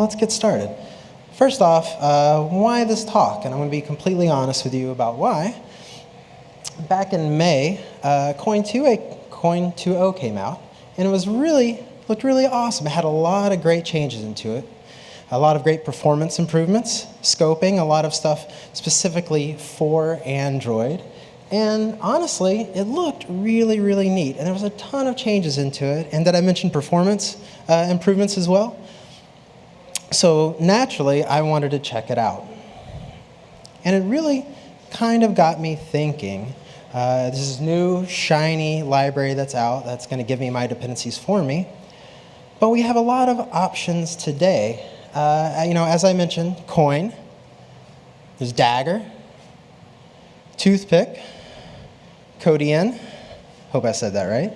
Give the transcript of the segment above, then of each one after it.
let's get started. First off, why this talk? And I'm going to be completely honest with you about why. Back in May, Koin 2.0 came out, and it looked really awesome. It had a lot of great changes into it, a lot of great performance improvements, scoping, a lot of stuff specifically for Android. And honestly, it looked really, really neat. And there was a ton of changes into it. And did I mention performance improvements as well? So naturally, I wanted to check it out. And it really kind of got me thinking. This is new, shiny library that's out that's going to give me my dependencies for me. But we have a lot of options today. As I mentioned, Koin, there's Dagger, Toothpick, Koin, hope I said that right,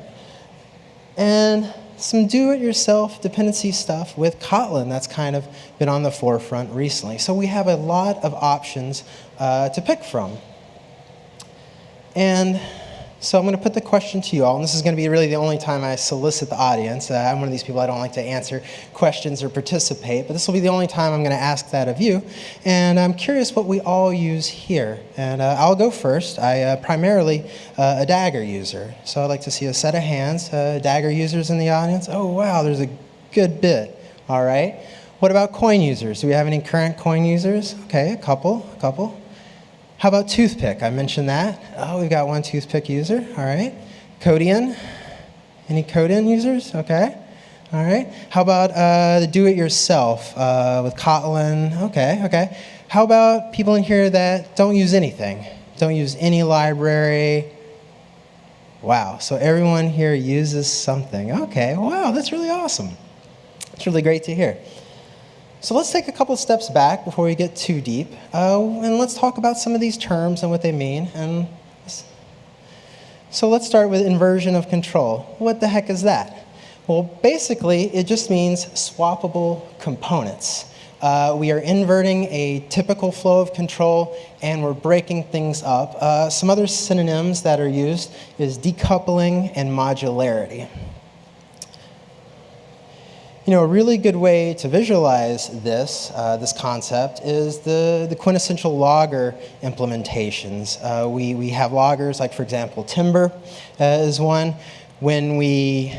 and some do-it-yourself dependency stuff with Kotlin that's kind of been on the forefront recently. So we have a lot of options to pick from. And so I'm going to put the question to you all, and this is going to be really the only time I solicit the audience. I'm one of these people, I don't like to answer questions or participate, but this will be the only time I'm going to ask that of you. And I'm curious what we all use here. And I'll go first. I'm primarily a Dagger user. So I'd like to see a set of hands, Dagger users in the audience. Oh, wow, there's a good bit. All right. What about Koin users? Do we have any current Koin users? Okay, a couple. How about Toothpick? I mentioned that. Oh, we've got one Toothpick user. All right. Koin? Any Koin users? Okay. All right. How about the do-it-yourself with Kotlin? Okay. How about people in here that don't use anything? Don't use any library? Wow. So everyone here uses something. Okay. Wow. That's really awesome. It's really great to hear. So let's take a couple of steps back before we get too deep, and let's talk about some of these terms and what they mean. So let's start with inversion of control. What the heck is that? Well, basically, it just means swappable components. We are inverting a typical flow of control, and we're breaking things up. Some other synonyms that are used is decoupling and modularity. A really good way to visualize this concept is the quintessential logger implementations. We have loggers, like for example, Timber is one. When we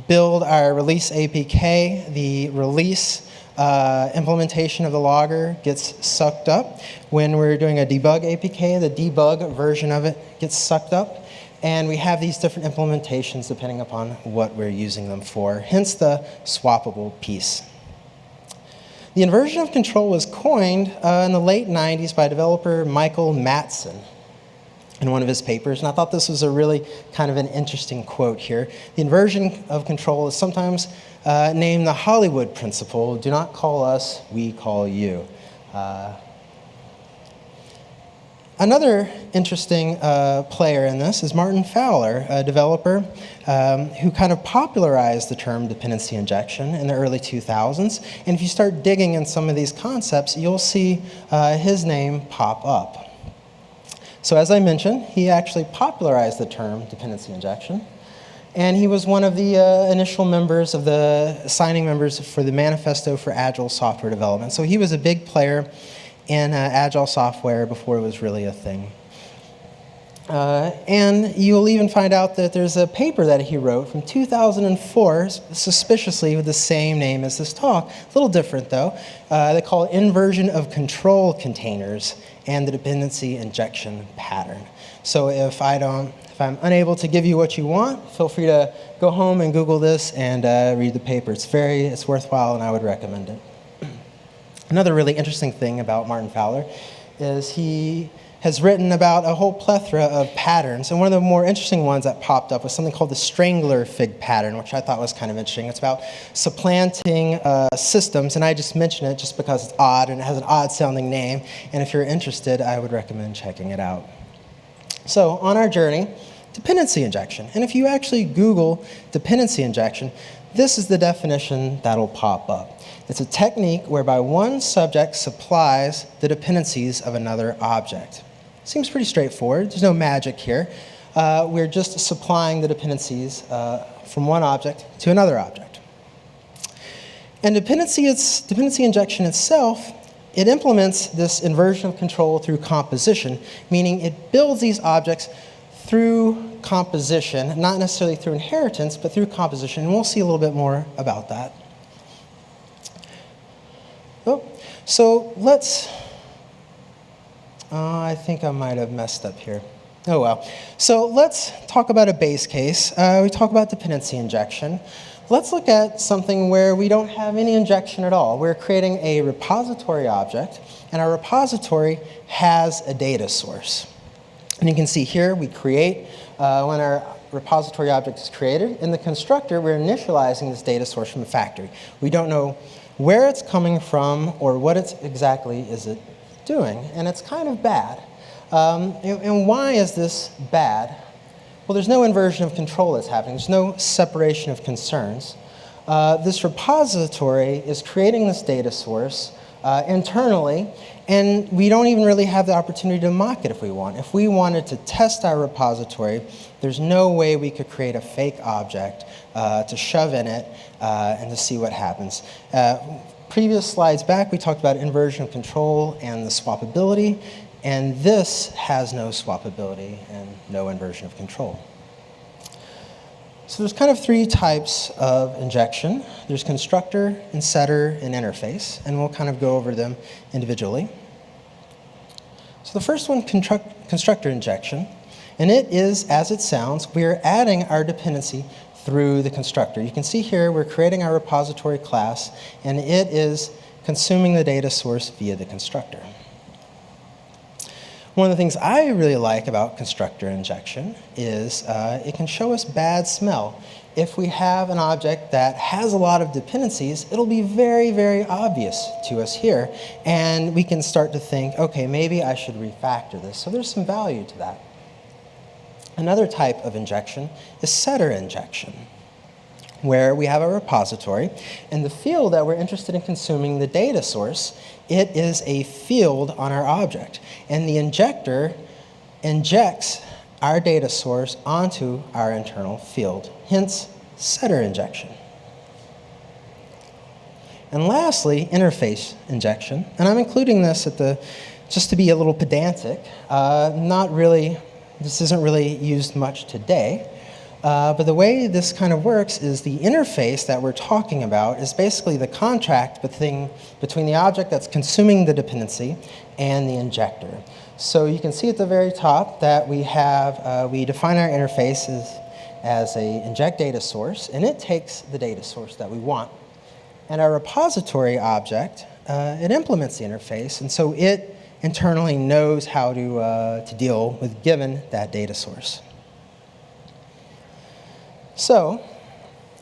build our release APK, the release implementation of the logger gets sucked up. When we're doing a debug APK, the debug version of it gets sucked up. And we have these different implementations depending upon what we're using them for, hence the swappable piece. The inversion of control was coined in the late 90s by developer Michael Matson in one of his papers, and I thought this was a really kind of an interesting quote here. The inversion of control is sometimes named the Hollywood principle: do not call us, we call you. Another interesting player in this is Martin Fowler, a developer who kind of popularized the term dependency injection in the early 2000s. And if you start digging in some of these concepts, you'll see his name pop up. So as I mentioned, he actually popularized the term dependency injection. And he was one of the initial members of the signing members for the Manifesto for Agile Software Development. So he was a big player in Agile software before it was really a thing. And you'll even find out that there's a paper that he wrote from 2004, suspiciously with the same name as this talk. A little different, though. They call it Inversion of Control Containers and the Dependency Injection Pattern. So if I'm unable to give you what you want, feel free to go home and Google this and read the paper. It's worthwhile, and I would recommend it. Another really interesting thing about Martin Fowler is he has written about a whole plethora of patterns, and one of the more interesting ones that popped up was something called the Strangler fig pattern, which I thought was kind of interesting. It's about supplanting systems, and I just mention it just because it's odd and it has an odd-sounding name, and if you're interested, I would recommend checking it out. So on our journey, dependency injection, and if you actually Google dependency injection, this is the definition that'll pop up. It's a technique whereby one subject supplies the dependencies of another object. Seems pretty straightforward. There's no magic here. We're just supplying the dependencies from one object to another object. And dependency injection itself, it implements this inversion of control through composition, meaning it builds these objects through composition, not necessarily through inheritance, but through composition. And we'll see a little bit more about that. Oh, so let's, I think I might have messed up here. Oh well. So let's talk about a base case. We talk about dependency injection. Let's look at something where we don't have any injection at all. We're creating a repository object, and our repository has a data source. And you can see here we create, when our repository object is created, in the constructor we're initializing this data source from the factory. We don't know where it's coming from or what exactly is it doing, and it's kind of bad. And why is this bad? Well, there's no inversion of control that's happening. There's no separation of concerns. This repository is creating this data source internally, and we don't even really have the opportunity to mock it if we want. If we wanted to test our repository, there's no way we could create a fake object to shove in it and to see what happens. Previous slides back, we talked about inversion of control and the swappability. And this has no swappability and no inversion of control. So there's kind of three types of injection. There's constructor, and setter, and interface. And we'll kind of go over them individually. So the first one, constructor injection. And it is, as it sounds, we're adding our dependency through the constructor. You can see here we're creating our repository class, and it is consuming the data source via the constructor. One of the things I really like about constructor injection is it can show us bad smell. If we have an object that has a lot of dependencies, it'll be very, very obvious to us here. And we can start to think, okay, maybe I should refactor this. So there's some value to that. Another type of injection is setter injection, where we have a repository, and the field that we're interested in consuming, the data source, it is a field on our object. And the injector injects our data source onto our internal field, hence setter injection. And lastly, interface injection. And I'm including this just to be a little pedantic, this isn't really used much today. But the way this kind of works is the interface that we're talking about is basically the contract between the object that's consuming the dependency and the injector. So you can see at the very top that we define our interface as a inject data source, and it takes the data source that we want. And our repository object, it implements the interface, and so it internally knows how to deal with given that data source. So,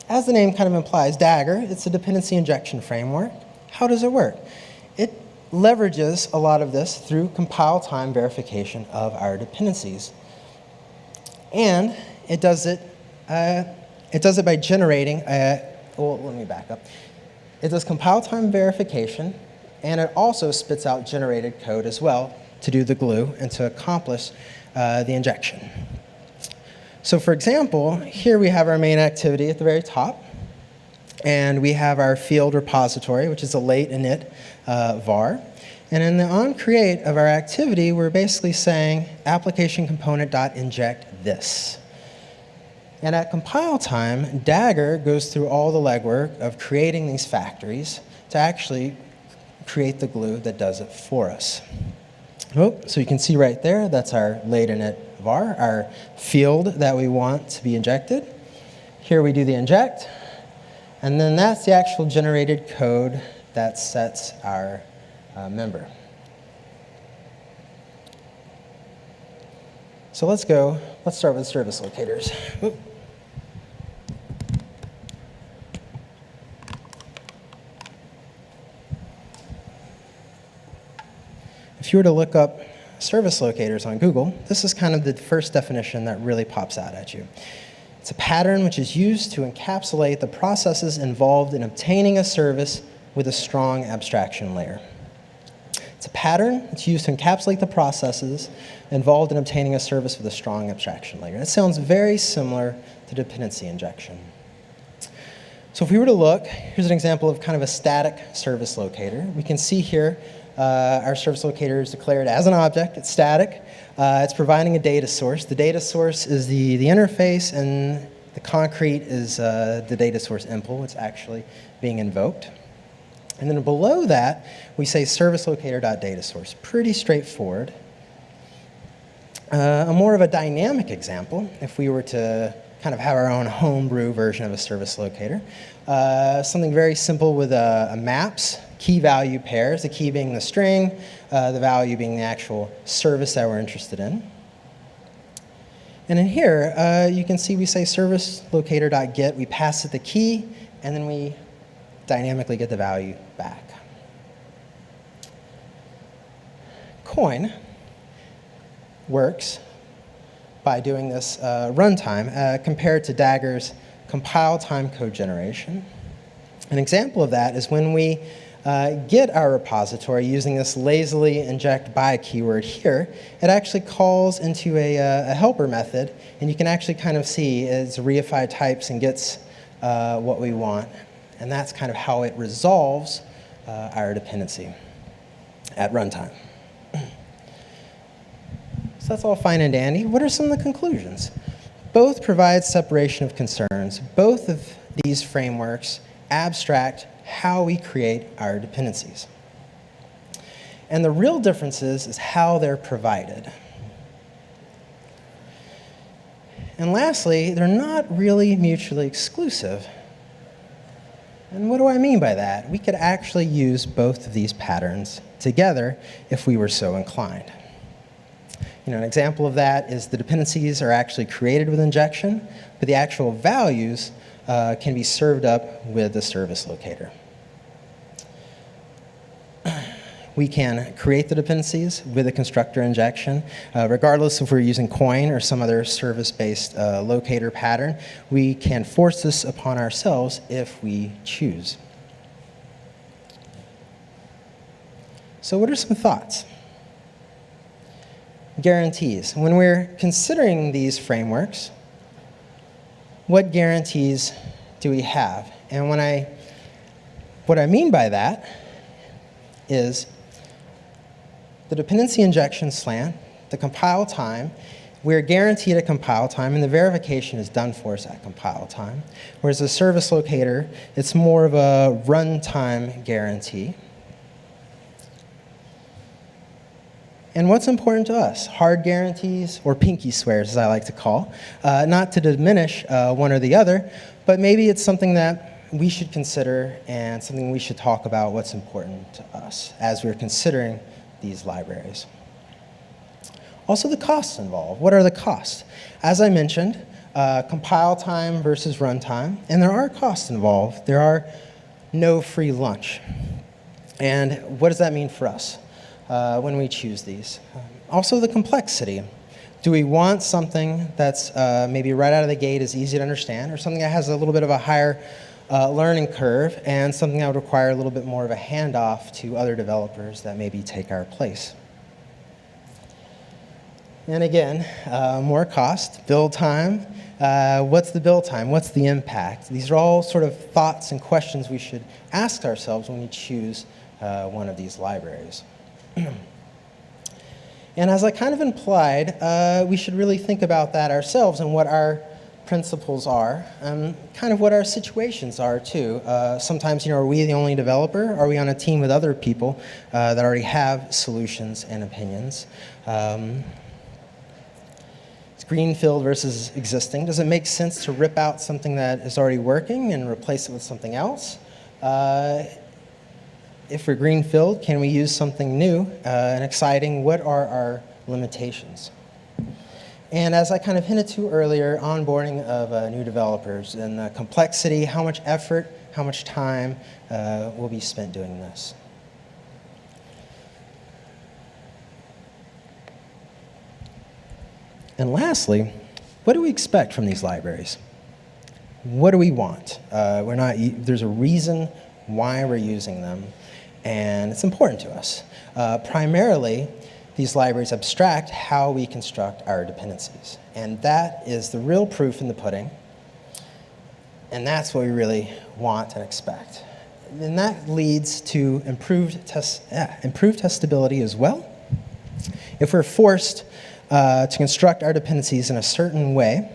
as the name kind of implies, Dagger, it's a dependency injection framework. How does it work? It leverages a lot of this through compile time verification of our dependencies. And it does it by generating let me back up. It does compile time verification, and it also spits out generated code as well to do the glue and to accomplish the injection. So for example, here we have our main activity at the very top, and we have our field repository, which is a late init var. And in the onCreate of our activity, we're basically saying application component.inject this. And at compile time, Dagger goes through all the legwork of creating these factories to actually create the glue that does it for us. Oh, so you can see right there, that's our late init var, our field that we want to be injected. Here we do the inject, and then that's the actual generated code that sets our member. So let's start with service locators. Oop. If you were to look up service locators on Google, this is kind of the first definition that really pops out at you. It's a pattern which is used to encapsulate the processes involved in obtaining a service with a strong abstraction layer. It's a pattern that's used to encapsulate the processes involved in obtaining a service with a strong abstraction layer. It sounds very similar to dependency injection. So if we were to look, here's an example of kind of a static service locator. We can see here our service locator is declared as an object. It's static. It's providing a data source. The data source is the interface, and the concrete is the data source impl. It's actually being invoked. And then below that, we say service locator.dataSource. Pretty straightforward. A more of a dynamic example, if we were to kind of have our own homebrew version of a service locator. Something very simple with a maps, key value pairs, the key being the string, the value being the actual service that we're interested in. And in here, you can see we say service locator.get, we pass it the key, and then we dynamically get the value back. Koin works by doing this runtime compared to Dagger's compile time code generation. An example of that is when we get our repository using this lazily inject by keyword here, it actually calls into a helper method, and you can actually kind of see it's reified types and gets what we want. And that's kind of how it resolves our dependency at runtime. So that's all fine and dandy. What are some of the conclusions? Both provide separation of concerns. Both of these frameworks abstract how we create our dependencies. And the real difference is how they're provided. And lastly, they're not really mutually exclusive. And what do I mean by that? We could actually use both of these patterns together if we were so inclined. An example of that is the dependencies are actually created with injection, but the actual values can be served up with the service locator. We can create the dependencies with a constructor injection. Regardless if we're using Koin or some other service-based locator pattern, we can force this upon ourselves if we choose. So what are some thoughts? Guarantees. When we're considering these frameworks, what guarantees do we have? And what I mean by that is the dependency injection slant, the compile time, we're guaranteed a compile time, and the verification is done for us at compile time. Whereas the service locator, it's more of a runtime guarantee. And what's important to us? Hard guarantees, or pinky swears, as I like to call. Not to diminish one or the other, but maybe it's something that we should consider and something we should talk about what's important to us as we're considering these libraries. Also, the costs involved. What are the costs? As I mentioned, compile time versus runtime, and there are costs involved. There are no free lunch. And what does that mean for us when we choose these? Also, the complexity. Do we want something that's maybe right out of the gate is easy to understand, or something that has a little bit of a higher learning curve, and something that would require a little bit more of a handoff to other developers that maybe take our place? And again, more cost, build time. What's the build time? What's the impact? These are all sort of thoughts and questions we should ask ourselves when we choose one of these libraries. And as I kind of implied, we should really think about that ourselves and what our principles are, kind of what our situations are too. Sometimes, are we the only developer? Are we on a team with other people that already have solutions and opinions? It's greenfield versus existing. Does it make sense to rip out something that is already working and replace it with something else? If we're greenfield, can we use something new and exciting? What are our limitations? And as I kind of hinted to earlier, onboarding of new developers and the complexity, how much effort, how much time will be spent doing this. And lastly, what do we expect from these libraries? What do we want? There's a reason why we're using them, and it's important to us. Primarily, these libraries abstract how we construct our dependencies, and that is the real proof in the pudding, and that's what we really want, and expect. And that leads to improved testability as well. If we're forced to construct our dependencies in a certain way,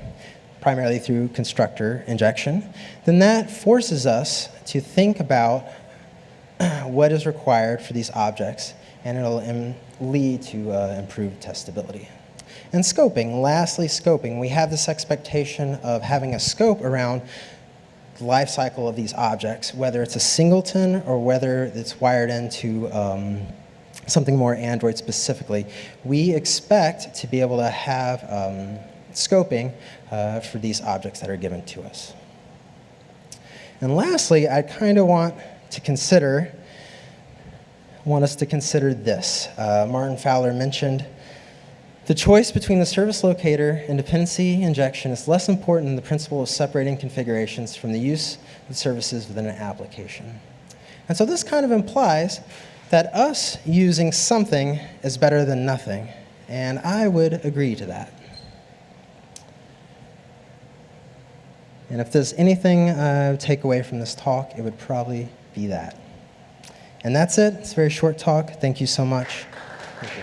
primarily through constructor injection, then that forces us to think about what is required for these objects, and it'll lead to improved testability. And scoping, lastly scoping, we have this expectation of having a scope around the life cycle of these objects, whether it's a singleton or whether it's wired into something more Android specifically. We expect to be able to have scoping for these objects that are given to us. And lastly, I kind of want us to consider this. Martin Fowler mentioned the choice between the service locator and dependency injection is less important than the principle of separating configurations from the use of services within an application. And so this kind of implies that us using something is better than nothing, and I would agree to that. And if there's anything I would take away from this talk, it would probably be that. And that's it. It's a very short talk. Thank you so much. Thank you.